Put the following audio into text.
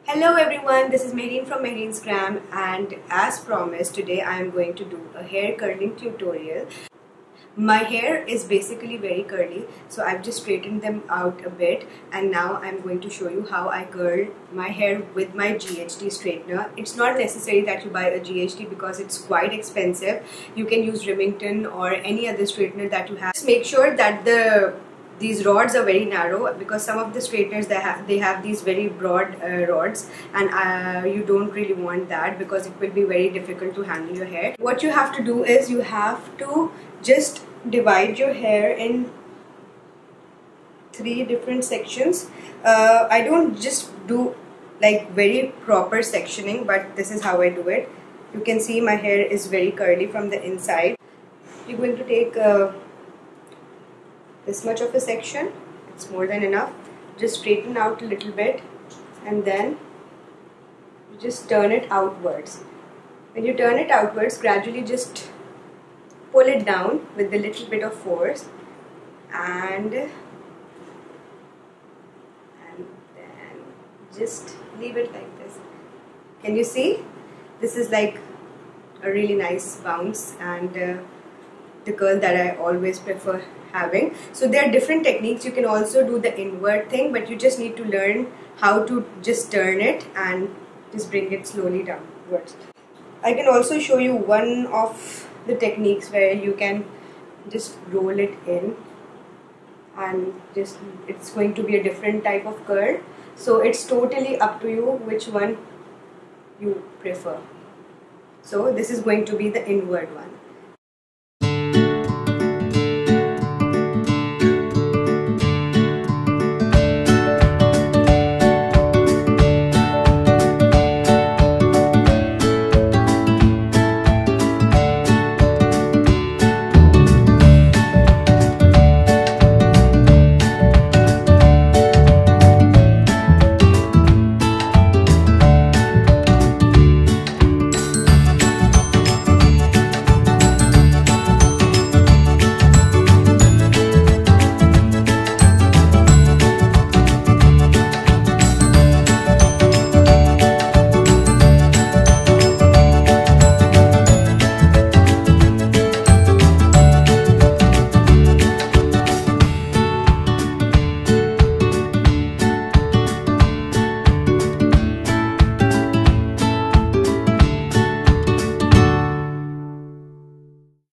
Hello everyone, this is Mehreen from mehreensgram, and as promised today I am going to do a hair curling tutorial. My hair is basically very curly, so I've just straightened them out a bit, and now I'm going to show you how I curl my hair with my GHD straightener. It's not necessary that you buy a GHD because it's quite expensive. You can use Remington or any other straightener that you have. Just make sure that these rods are very narrow, because some of the straighteners they have these very broad rods, and you don't really want that because it will be very difficult to handle your hair. What you have to do is you have to just divide your hair in 3 different sections. I don't just do like very proper sectioning, but this is how I do it. You can see my hair is very curly from the inside. You're going to take this much of a section. It's more than enough. Just straighten out a little bit, and then you just turn it outwards. When you turn it outwards, gradually just pull it down with a little bit of force, and then just leave it like this. Can you see? This is like a really nice bounce and the curl that I always prefer having. So there are different techniques. You can also do the inward thing, but you just need to learn how to just turn it and just bring it slowly downwards. I can also show you one of the techniques where you can just roll it in, and just it's going to be a different type of curl. So it's totally up to you which one you prefer. So this is going to be the inward one.